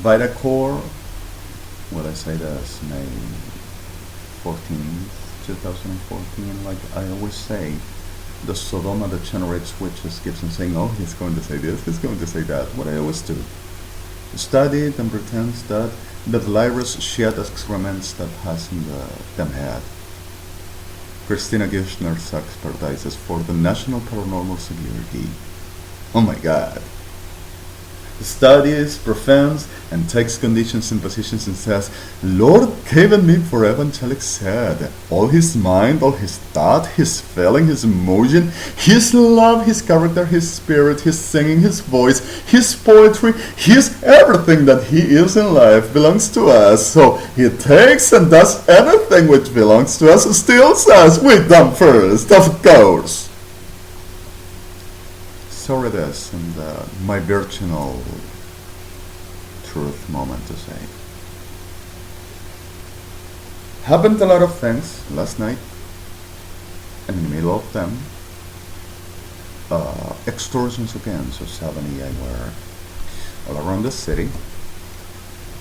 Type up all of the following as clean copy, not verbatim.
By the core, what I say that's May 14th, 2014, like I always say, the Sodoma that generates witches keeps on saying, oh, he's going to say this, he's going to say that. What I always do. Study it and pretends that the virus shed excrements that hasn't them had. Christina Kirchner's expertises for the National Paranormal Security. Oh my god. Studies, prevents, and takes conditions and positions and says, Lord given me for evangelic said, all his mind, all his thought, his feeling, his emotion, his love, his character, his spirit, his singing, his voice, his poetry, his everything that he is in life belongs to us. So he takes and does anything which belongs to us, still says, we done first, of course. So it is, and my virginal truth moment to say. Happened a lot of things last night, and in the middle of them, extortions again, so 70 I were all around the city,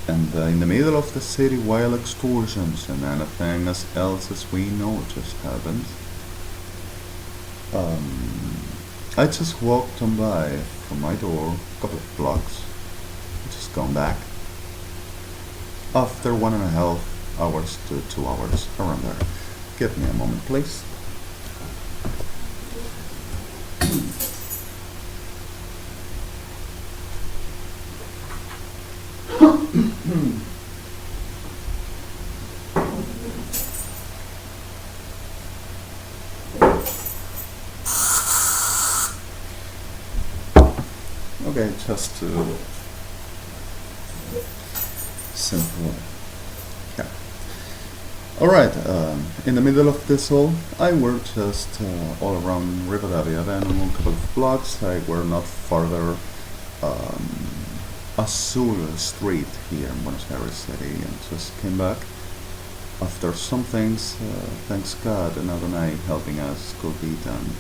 and in the middle of the city while extortions and anything else as we know just happens, I just walked on by from my door a couple of blocks, just gone back. After 1.5 hours to 2 hours, around there. Give me a moment, please. Okay, just to simple. Yeah. All right. In the middle of this all, I were just all around Rivadavia. Then a couple of blocks. I were not farther Azul Street here in Buenos Aires City, and just came back after some things. Thanks God and Adonai helping us could be done.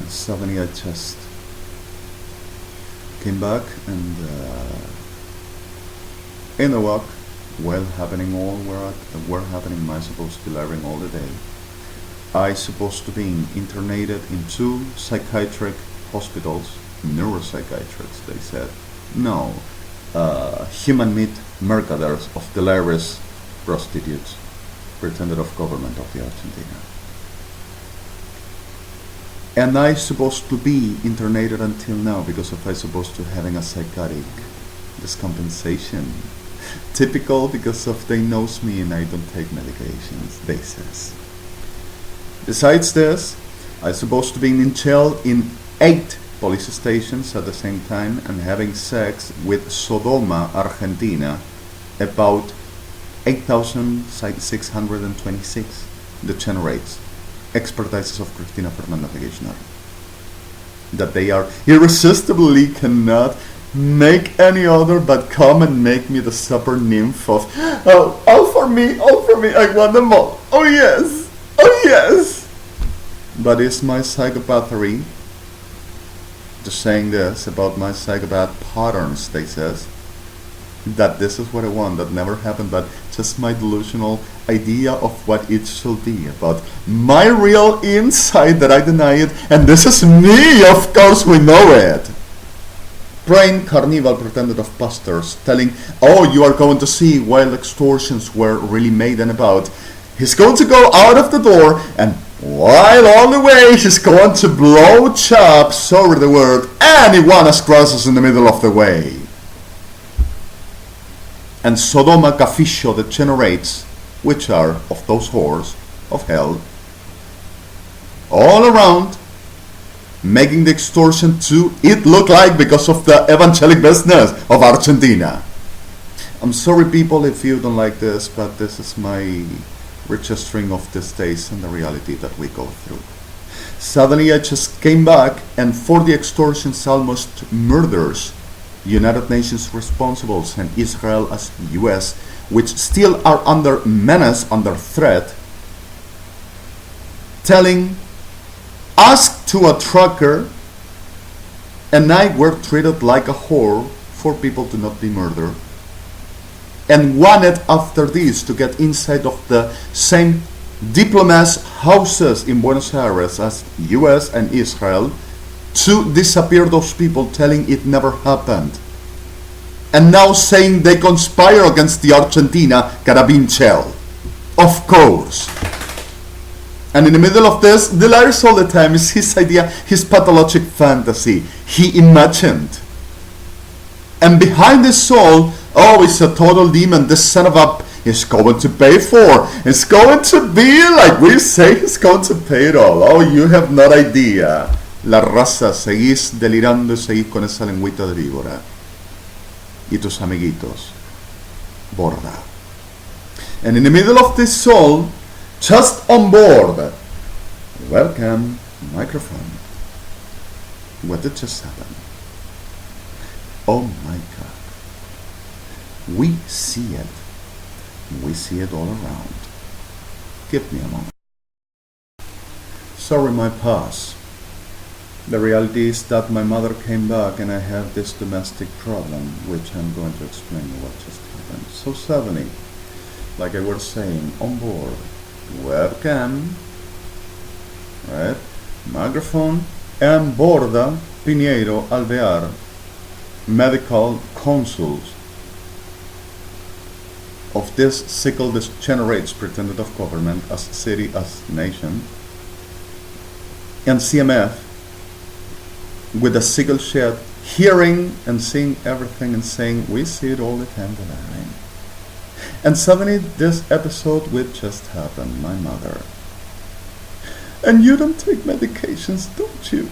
Suddenly I just came back and in the walk, well happening all were happening, am I supposed to be living all the day. I supposed to be internated in 2 psychiatric hospitals, neuropsychiatrics, they said. No, human meat mercaders of delirious prostitutes, pretended of government of the Argentina. And I supposed to be internated until now because of I supposed to having a psychotic discompensation. Typical because of they knows me and I don't take medications, they says. Besides this, I supposed to be in jail in 8 police stations at the same time and having sex with Sodoma, Argentina, about 8,626 degenerates. Expertises of Cristina Fernanda Kirchner, that they are irresistibly cannot make any other but come and make me the supper nymph of all for me, I want them all. Oh yes, oh yes. But is my psychopathy just saying this about my psychopath patterns, they says, that this is what I want, that never happened, but just my delusional idea of what it should be, about my real insight that I deny it, and this is me, of course we know it. PREIN-CARNIVAL pretended of pastors telling, oh, you are going to see while extortions were really made and about. He's going to go out of the door, and while on the way he's going to blow chops over the word anyone as crosses in the middle of the way. And Sodoma Cafisho that generates, which are of those whores of hell, all around, making the extortion to it look like because of the evangelic business of Argentina. I'm sorry people if you don't like this, but this is my registering of these days and the reality that we go through. Suddenly I just came back, and for the extortions, almost murders, United Nations responsibles and Israel as US, which still are under menace, under threat, telling us to a trucker, and I were treated like a whore for people to not be murdered, and wanted after this to get inside of the same diplomats' houses in Buenos Aires as US and Israel to disappear those people, telling it never happened. And now saying they conspire against the Argentina carabin shell. Of course. And in the middle of this, the liars all the time is his idea, his pathologic fantasy. He imagined. And behind this all, oh, it's a total demon. This son of a is going to pay for. It's going to be like we say, he's going to pay it all. Oh, you have no idea. La raza, seguís delirando y seguís con esa lengüita de víbora. Y tus amiguitos. Borda. And in the middle of this all, just on board, welcome, microphone. What did just happen? Oh my God. We see it. We see it all around. Give me a moment. Sorry, my pause. The reality is that my mother came back and I have this domestic problem, which I'm going to explain what just happened. So suddenly, like I was saying, on board, webcam, right, microphone, and Borda Pinheiro Alvear, medical consuls of this sickle degenerates pretended of government as city as nation, and CMF with a sickle shed, hearing and seeing everything and saying, we see it all the time tonight. And suddenly this episode which just happened, my mother. And you don't take medications, don't you?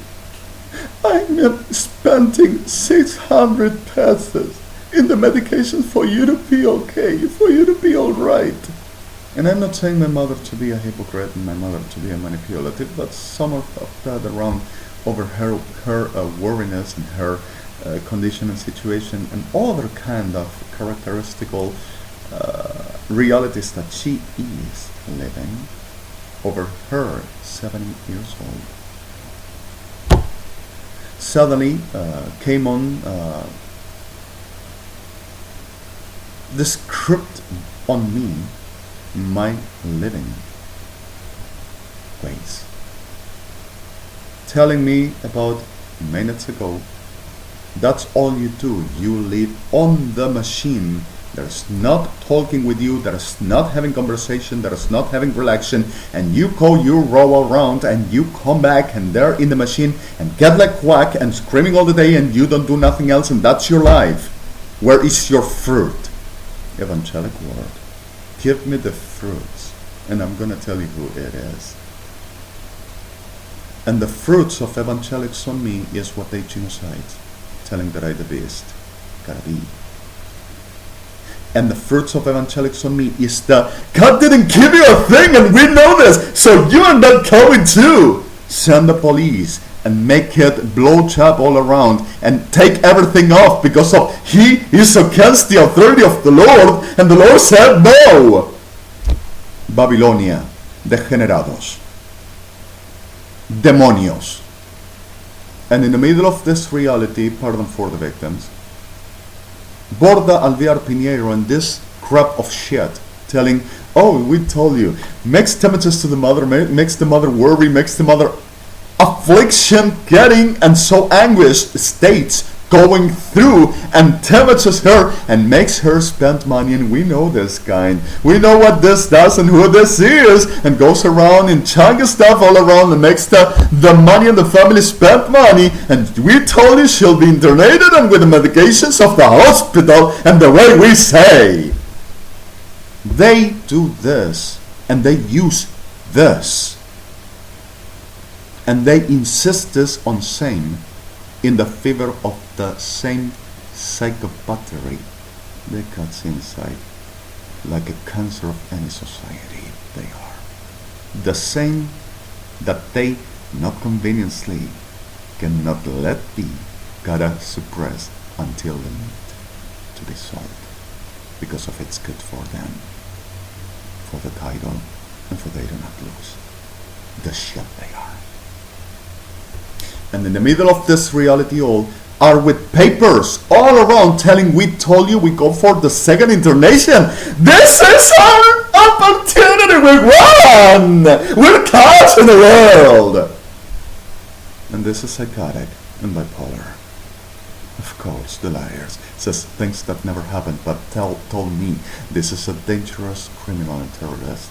I'm spending 600 pesos in the medications for you to be okay, for you to be alright. And I'm not saying my mother to be a hypocrite and my mother to be a manipulative, but some of that around over her worriness and her condition and situation and other kind of characteristical realities that she is living over her 70 years old. Suddenly came on the script on me, my living ways, telling me about minutes ago, that's all you do, you live on the machine. There's not talking with you, there's not having conversation, there's not having relaxation, and you go, you roll around, and you come back, and they're in the machine, and get like quack, and screaming all the day, and you don't do nothing else, and that's your life. Where is your fruit? Evangelic word. Give me the fruits, and I'm gonna tell you who it is. And the fruits of evangelics on me is what they genocide, telling that I the beast, gotta be. And the fruits of evangelics on me is the God didn't give you a thing and we know this, so you are not going to send the police and make it blow chop all around and take everything off because of he is against the authority of the Lord, and the Lord said no. Babilonia, degenerados, demonios. And in the middle of this reality, pardon for the victims, Borda Alvear Pinheiro and this crap of shit telling, oh, we told you, makes damages to the mother, makes the mother worry, makes the mother affliction getting and so anguished states going through and damages her and makes her spend money. And we know this kind, we know what this does and who this is, and goes around and chunky stuff all around and makes the money and the family spend money. And we told you she'll be internated and with the medications of the hospital, and the way we say they do this and they use this and they insist this on same in the favor of the same psychopathy that cuts inside like a cancer of any society. They are the same that they not conveniently cannot let be, gotta suppress until the need to be sold because of it's good for them, for the title, and for they do not lose the shit they are. And in the middle of this reality all, are with papers all around telling we told you we go for the second internation. This is our opportunity. We won. We're catching the world. And this is psychotic and bipolar. Of course, the liars says things that never happened, but told me this is a dangerous criminal and terrorist.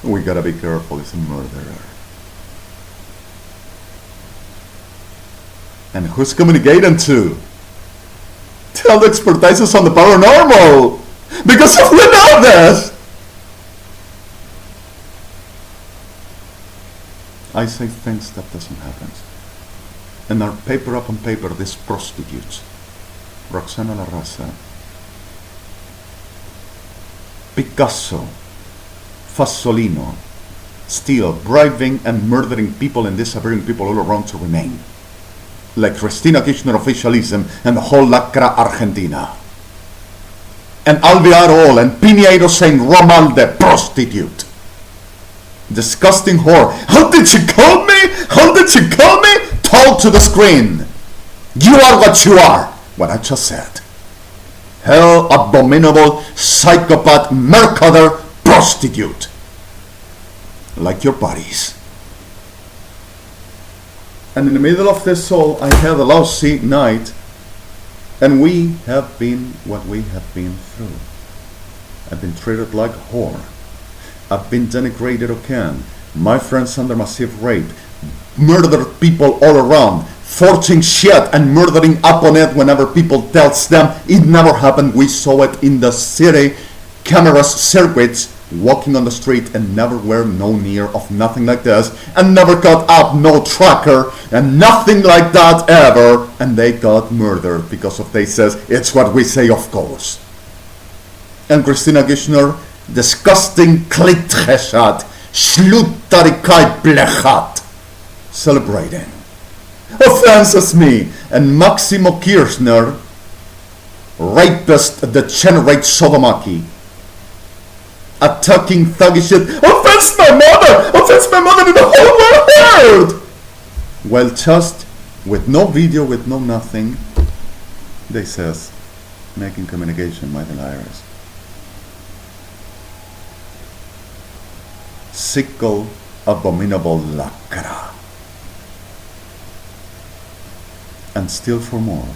We gotta be careful, he's a murderer. And who's communicating to? Tell the expertises on the paranormal! Because if we know this! I say things that doesn't happen. And our paper up on paper, these prostitutes. Roxana La Raza, Picasso, Fasolino, still bribing and murdering people and disappearing people all around to remain. Like Cristina Kirchner officialism and the whole Lacra Argentina. And Alvear and Piñeiro saying Romalde, prostitute. Disgusting whore. How did you call me? How did you call me? Talk to the screen. You are what you are. What I just said. Hell, abominable, psychopath, mercader, prostitute. Like your bodies. And in the middle of this all, I had a lousy night. And we have been what we have been through. I've been treated like a whore. I've been denigrated again. My friends under massive rape. Murdered people all around. Forging shit and murdering upon it whenever people tells them it never happened. We saw it in the city. Cameras, circuits, walking on the street and never were no near of nothing like this. And never got up no tracker and nothing like that ever. And they got murdered because of they says it's what we say of course. And Cristina Kirchner, disgusting klittgeschat, slutarikai blechat, celebrating. Offenses me. And Maximo Kirchner, rapist, degenerate Sodomaki, attacking thuggy shit. Offense my mother! Offense my mother in the whole world! Well, just with no video, with no nothing, they says, making communication by the liars. Sickle, abominable lacra. And still for more.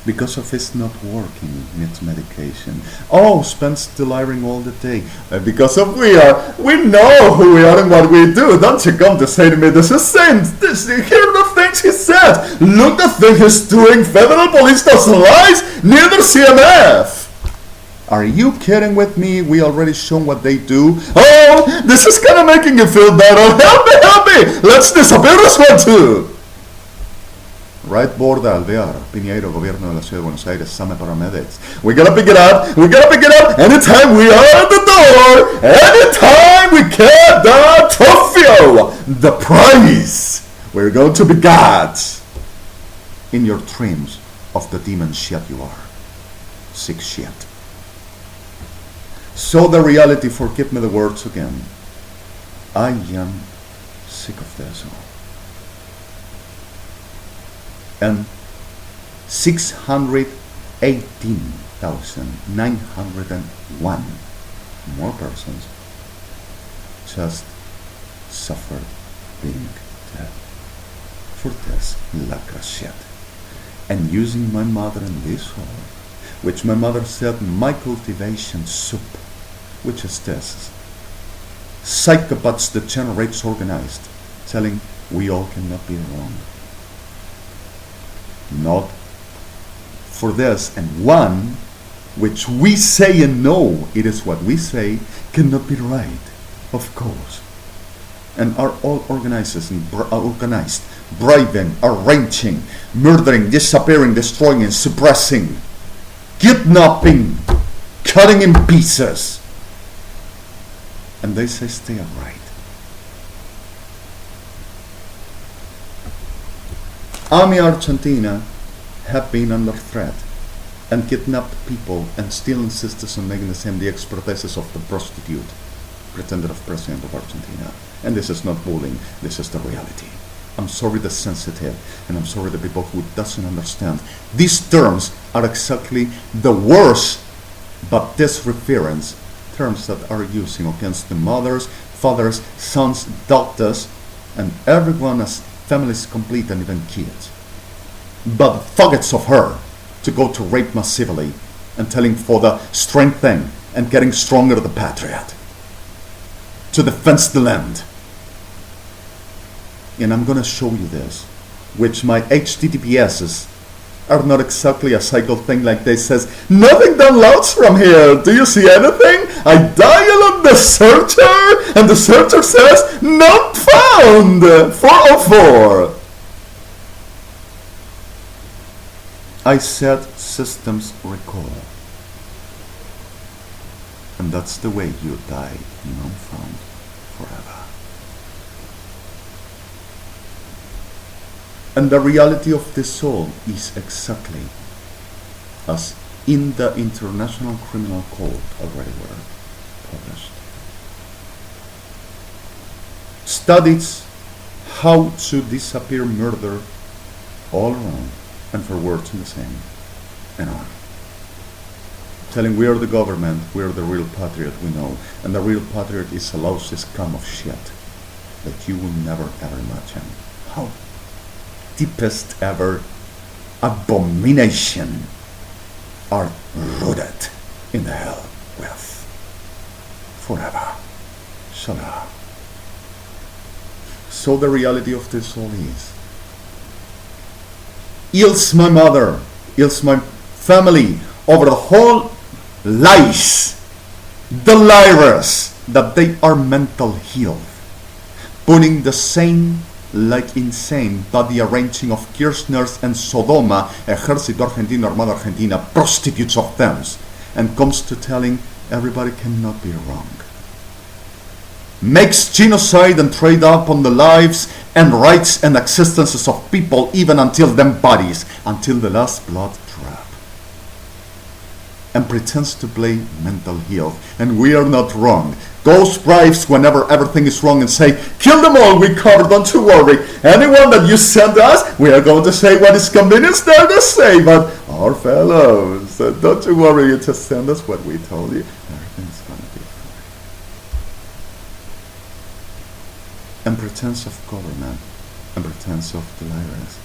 Because of it's not working, its medication. Oh, Spence delirium all the day. Because of we know who we are and what we do. Don't you come to say to me, this is saint. Hear the things he said. Look the thing he's doing. Federal police doesn't lies. Neither CMF. Are you kidding with me? We already shown what they do. Oh, this is kind of making you feel better. Help me. Let's disappear this one too. Right border Alvear, Piñeiro, Gobierno de la Ciudad de Buenos Aires, Same Paramedics. We gotta pick it up. Anytime we are at the door. Anytime we get the trophy, the prize. We're going to be gods. In your dreams of the demon shit you are. Sick shit. So the reality, forgive me the words again. I am sick of this all. And 618,901 more persons just suffered being dead for this lacra shit. And using my mother in this hall, which my mother said my cultivation soup, which is this. Psychopaths that generates organized, telling we all cannot be wrong. Not for this, and one which we say and know it is what we say cannot be right, of course, and are all organized, bribing, arranging, murdering, disappearing, destroying, and suppressing, kidnapping, cutting in pieces, and they say stay upright. Army Argentina have been under threat and kidnapped people and still insist on making the same the expertises of the prostitute. pretended of president of Argentina. And this is not bullying, this is the reality. I'm sorry the sensitive, and I'm sorry the people who doesn't understand. These terms are exactly the worst Baptist reference terms that are using against the mothers, fathers, sons, daughters, and everyone as families complete and even kids. But faggots of her to go to rape massively and telling for the strengthening and getting stronger the patriot to defend the land. And I'm gonna show you this, which my HTTPSs are not exactly a cycle thing like this. Says nothing downloads from here. Do you see anything? I dial on the searcher and the searcher says not found 404. I said systems recall, and that's the way you die, non found forever. And the reality of the soul is exactly as in the International Criminal Code already were published. Studies how to disappear murder all around and for words in the same and on. Telling we are the government, we are the real patriot, we know. And the real patriot is a lousy scum of shit that you will never ever imagine. How deepest ever abomination are rooted in the hell with forever. Shalom. So the reality of this all is, ills my mother, ills my family, over the whole lies, the liars, that they are mental health, putting the same like insane body arranging of Kirchners and Sodoma, Ejército Argentino, Armada Argentina, prostitutes of them, and comes to telling everybody cannot be wrong. Makes genocide and trade up on the lives and rights and existences of people even until them bodies, until the last blood drop. And pretends to play mental health, and we are not wrong. Goes bribes whenever everything is wrong and say, kill them all, we covered, don't you worry. Anyone that you send us, we are going to say what is convenient there to say, but our fellows, don't you worry, you just send us what we told you. Everything's going to be fine. And pretense of government, and pretense of the liars.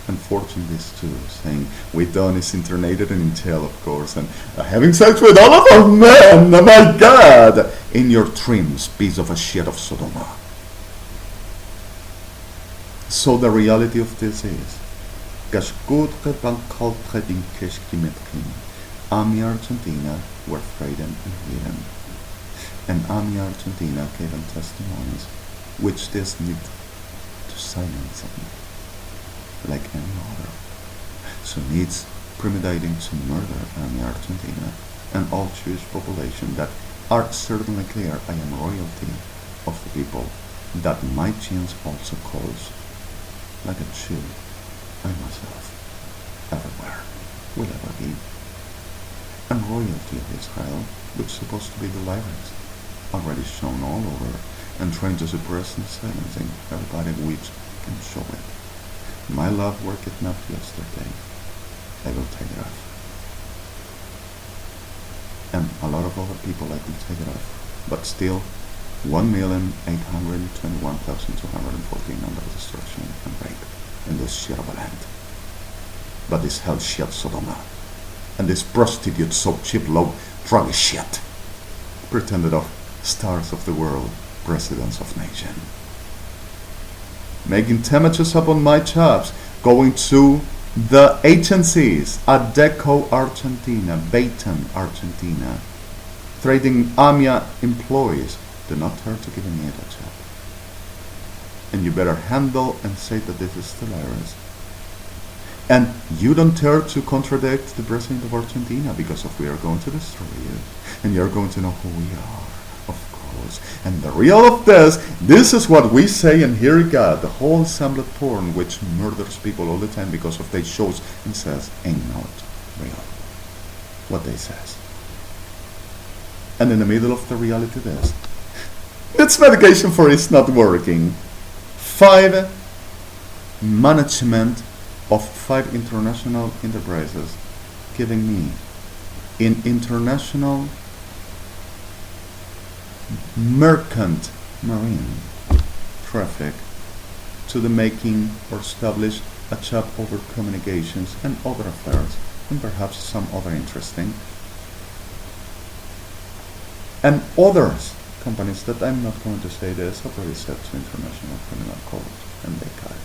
Unfortunately, this too, saying we done is internated and in jail, of course, and having sex with all of our men, oh my God, in your trims, piece of a shit of Sodoma. So the reality of this is, Ami Argentina were frightened and hidden, and Ami Argentina gave them testimonies, which this need to silence them. Like any other. So needs premeditating to murder Ami Argentina and all Jewish population that are certainly clear I am royalty of the people that my genes also calls like a Jew, I myself, everywhere, will ever be. And royalty of Israel, which is supposed to be the liars, already shown all over and trying to suppress and silencing everybody which can show it. My love were kidnapped yesterday. I will take it off. And a lot of other people I will take it off. But still, 1,821,214 under destruction and rape in this shit of a land. But this hell shit Sodoma. And this prostitute so cheap low drug shit. Pretended of stars of the world, presidents of nation. Making damages upon my jobs, going to the agencies, Adeco Argentina, Baton Argentina, trading AMIA employees, do not dare to give me a job. And you better handle and say that this is the virus. And you don't dare to contradict the president of Argentina, because if we are going to destroy you, and you're going to know who we are. And the real of this is what we say, and here you got the whole assembled porn which murders people all the time because of they shows and says ain't not real what they says. And in the middle of the reality this, That's medication for it's not working. 5. Management of 5 international enterprises giving me in international merchant marine traffic to the making or establish a job over communications and other affairs, and perhaps some other interesting, and others companies that I'm not going to say this already set to international criminal court, and they cut it.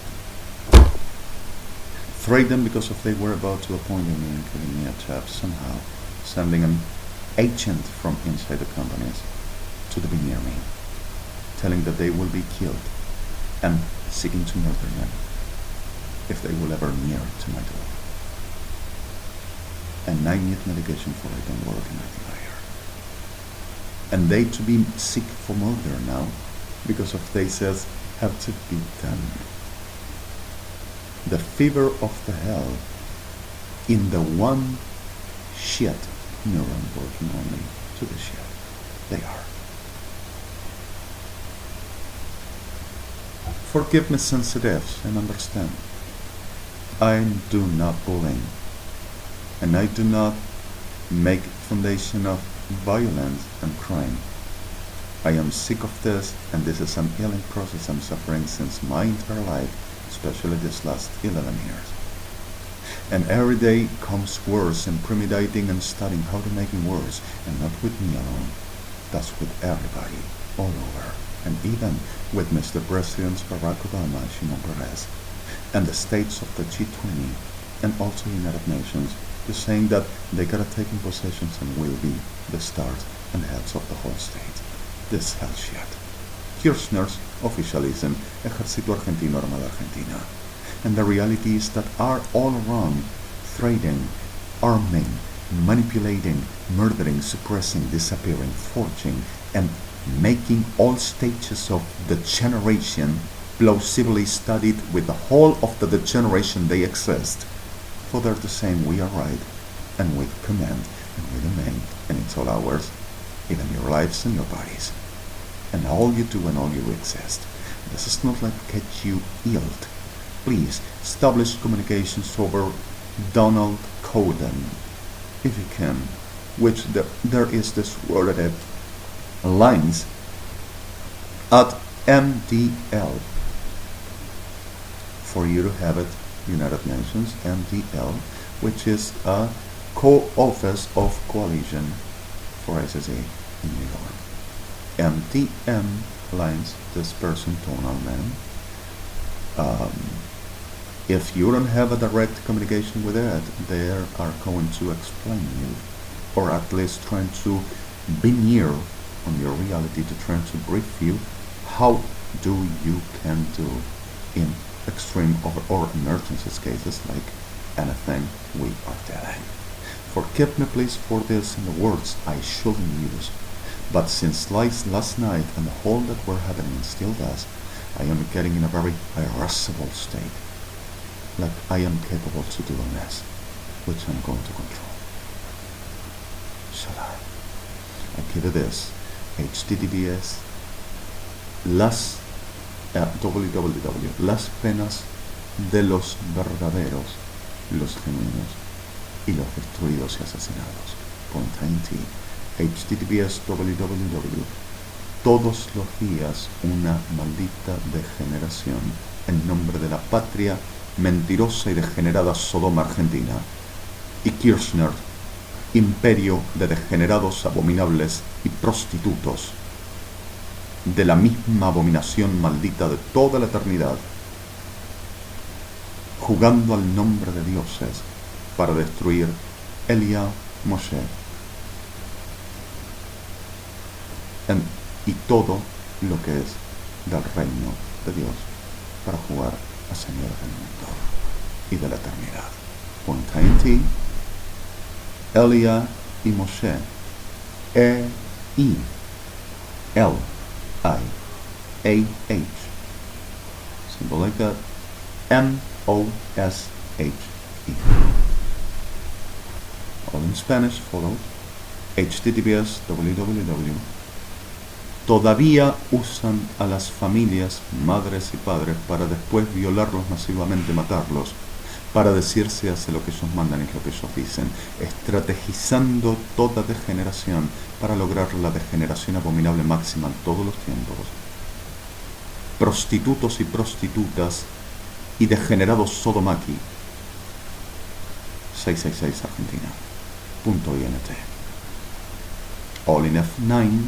Threat them because if they were about to appoint me and giving me a job somehow, sending an agent from inside the companies to be near me, telling that they will be killed and seeking to murder them if they will ever near to my door. And I need medication for it don't work and nothing higher. And they to be sick for murder now because of they says have to be done. The fever of the hell in the one shit neuron working only to the shit. They are. Forgive me sensitives and understand. I do not bullying, and I do not make foundation of violence and crime. I am sick of this, and this is an healing process I'm suffering since my entire life, especially this last 11 years. And every day comes worse and premeditating and studying how to make it worse, and not with me alone. That's with everybody, all over, and even with Mr. Presidents Barack Obama, Shimon Peres, and the states of the G20, and also United Nations, just saying that they gotta take in possessions and will be the stars and heads of the whole state. This hell shit. Kirchner's officialism, Ejército Argentino, Armada Argentina. And the reality is that are all wrong, threatening, arming, manipulating, murdering, suppressing, disappearing, forging, and making all stages of the generation plausibly studied with the whole of the degeneration they exist. For they're the same, we are right, and we command, and we demand, and it's all ours, even your lives and your bodies. And all you do and all you exist. This is not like get you ill. Please establish communications over Donald Coden, if you can, which there is this worded lines at MDL for you to have it, United Nations, MDL, which is a co-office of coalition for ICC in New York. MDM lines, this person, tonal man. If you don't have a direct communication with it, they are going to explain you, or at least trying to be near on your reality to try to brief you how do you can do in extreme or emergencies cases like anything we are telling. Forgive me please for this in the words I shouldn't use, but since last night and the whole that were happening still does, I am getting in a very irascible state, like I am capable to do a mess, which I'm going to control. Shall I give it this, https www, las penas de los verdaderos, los genuinos y los destruidos y asesinados. .int, https www, todos los días una maldita degeneración en nombre de la patria mentirosa y degenerada Sodoma Argentina, y Kirchner, imperio de degenerados, abominables y prostitutos, de la misma abominación maldita de toda la eternidad, jugando al nombre de dioses para destruir Elia, Moshe y todo lo que es del reino de Dios para jugar a Señor del mundo y de la eternidad. .int, Elia y Moshe, E-I-L-I-A-H, symbol like that, M-O-S-H-E. All in Spanish, followed, https www, todavía usan a las familias, madres y padres, para después violarlos masivamente, matarlos, para decir si hace lo que ellos mandan y lo que ellos dicen, estrategizando toda degeneración para lograr la degeneración abominable máxima en todos los tiempos. Prostitutos y prostitutas y degenerados sodomaki. 666 Argentina. .int. All in F9.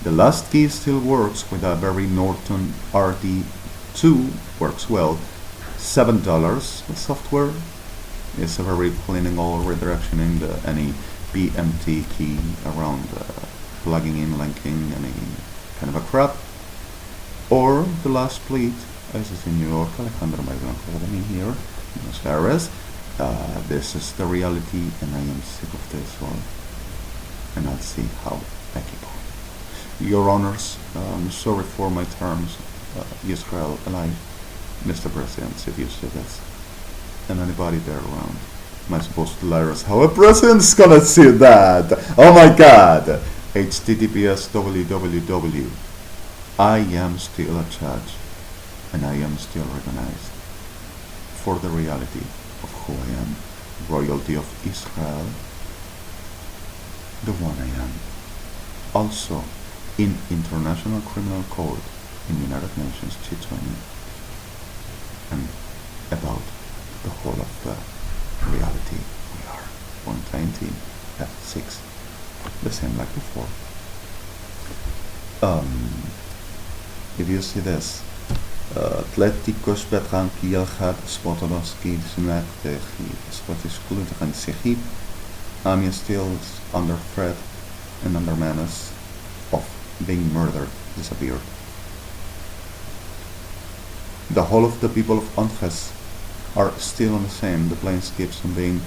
The last key still works with a very Norton RD2, works well. $7 the software is a very cleaning all redirectioning any PMT key around plugging in, linking, any kind of a crap. Or the last BLYTT, as is in New York, Alejandro BLANCO REDEMI here, Buenos Aires. This is the reality, and I am sick of this one, and I'll see how I keep on. Your Honors, I'm sorry for my terms, Israel alive, Mr. President, if you see this, and anybody there around. Am I supposed to lie us how a president's gonna see that? Oh my God! HTTPS www. I am still a judge, and I am still recognized for the reality of who I am, royalty of Israel, the one I am. Also, in International Criminal Code, in United Nations G20, and about the whole of the reality we are. 120 F6, the same like before. If you see this, Atléticos Betranquilja, Spotonoski, Smlekti, Spotiskulta, and Sehip, I'm still under threat and under menace of being murdered, disappeared. The whole of the people of Antres are still on the same. The planes keeps on being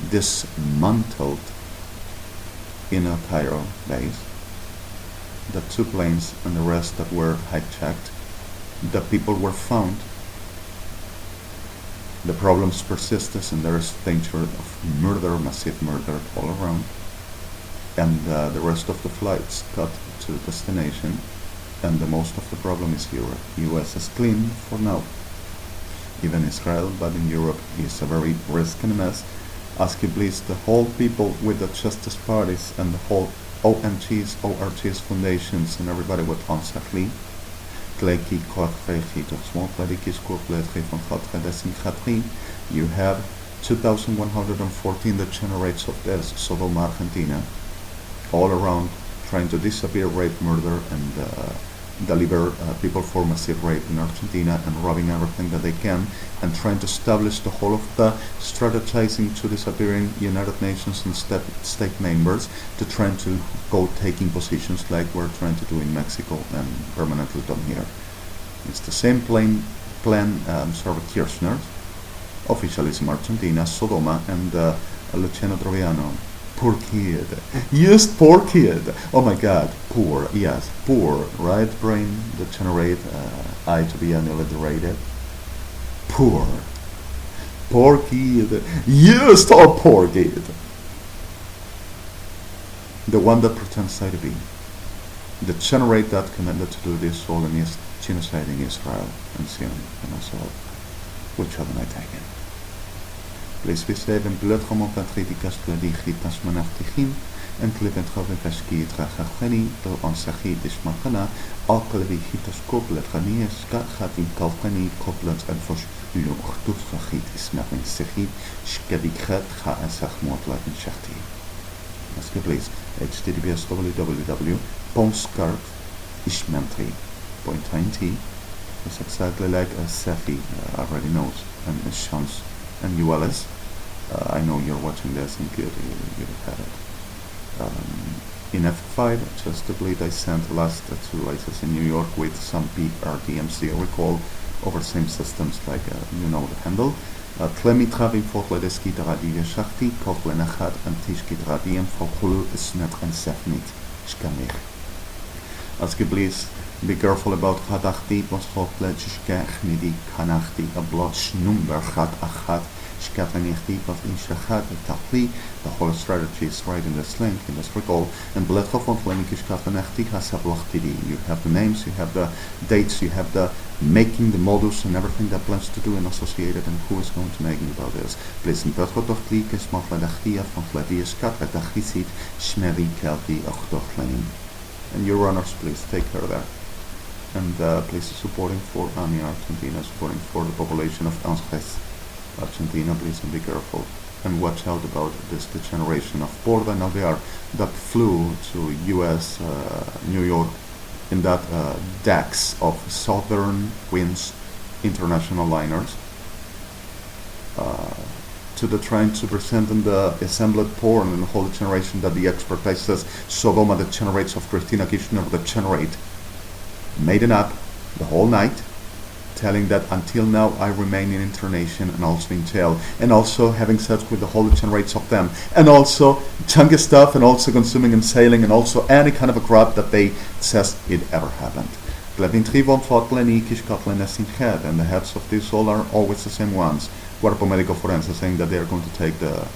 dismantled in a Cairo base. The 2 planes and the rest that were hijacked, the people were found. The problems persist and there is danger of murder, massive murder all around. And the rest of the flights got to destination, and the most of the problem is Europe. US is clean for now. Even Israel, but in Europe is a very risky mess. Ask you please the whole people with the justice parties and the whole ONGs, ORGs, foundations, and everybody with Ansachli. You have 2,114 that generates of this, SODOMA, Argentina, all around trying to disappear, rape, murder, and deliver people for massive rape in Argentina and robbing everything that they can, and trying to establish the whole of the strategizing to disappearing United Nations and state members to trying to go taking positions like we're trying to do in Mexico and permanently done here. It's the same plan, Kirchner, officialism Argentina, Sodoma, and Luciano Troviano. Poor kid. Yes, poor kid. Oh my God, poor. Yes, poor. Right brain that generate I to be unadulterated. Poor. Poor kid. Yes, oh poor kid. The one that pretends to be. The generate that commanded to do this all in genociding Israel and Sion and us all. Which haven't I taken? Please be safe and blood gemontan kritikas pladigitas manachtigin and klipent gavikaski trachacheni do ansagi dismakana al pladigitas koplet ganiaska gatin kalkani koplet en fos luchtut gagit is namin sigit skabikhat ga asach motlat in shachti. Ask you please https www.ponskart ishmentry.20 is exactly like a Sefi already knows, and Shams and ULS. I know you're watching this and good, you had it. In F5, just the BLYTT I sent last 2 races in New York with some PRDMC recall over same systems like, you know the handle. Tlemitra Vimfotledeski Dradia Shakti, Kotlenachat, and Tishki Dradian for Hulu is net and Sefnit. Shkamich. Als je please Be careful about Hadachti, was Hoplet, Shkachmidi, Kanachti, a blotch number, Hat Achat, Shkatanihti, was Inshachat, Tapli. The whole strategy is right in this link, in this recall. And BLYTT von Lenikish Katanachti has You have the names, you have the dates, you have the making, the modus, and everything that plans to do and associated, and who is going to make about this. Please, in Petkotochtli, Kesmatladachtia, von Fladieskat, Adachisit, Shmeri Kelti, Ochtochlenin. And your runners, please take care of that. And please supporting for AMI Argentina, supporting for the population of Angeles, Argentina, please, and be careful. And watch out about this degeneration of Porta Naviar that flew to US, New York, in that decks of Southern Winds international liners to the trying to present in the assembled porn and the whole generation that the expertise says Sodoma that generates of Christina Kirchner that generate made it up the whole night, telling that until now I remain in internation and also in jail, and also having sex with the whole generates of them, and also chunky stuff, and also consuming and sailing, and also any kind of a crap that they says it ever happened. And the heads of this all are always the same ones. Cuerpo Médico Forense saying that they are going to take the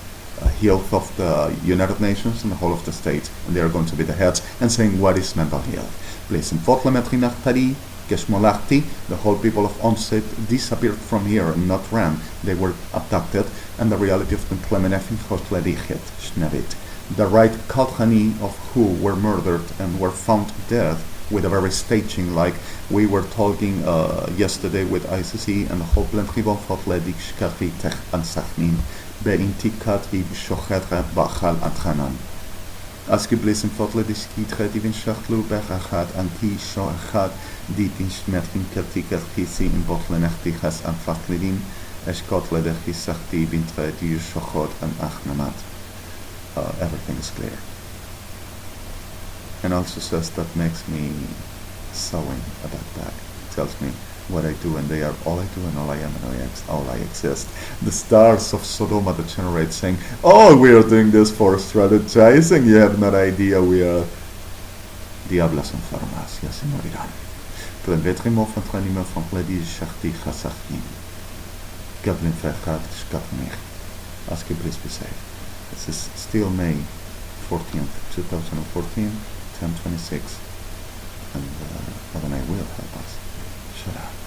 health of the United Nations and the whole of the states, and they are going to be the heads, and saying what is mental health. Please, in the whole people of Onset disappeared from here and not ran. They were abducted, and the reality of the the right Kalkhani of who were murdered and were found dead with a very staging, like we were talking yesterday with ICC, and the whole Blanco Fotledig Shkati Tech and Sachnin Beintikati Shochetra Bachal Athanan. Alsjeblieft een fotledisch kietret die winschachtlu gaat anti shoachat die tinsmerking kertikat kisi in botlenechtigas aan fatledin eskotledech kisachti bintre die shochot en achnamat. Everything is clear. And also says that makes me sewing a backpack. Tells me what I do and they are all I do and all I am and all I exist. The stars of Sodoma that generate saying, oh, we are doing this for strategizing. You have no idea we are diablas en farmacia se morirán. Plen vetrimo van tranimo van pledi shachti chasachnim. Gablin fechat shkatmich. Ask you please be safe. This is still May 14th, 2014, 10:26. And Adonai will help us. Shut up.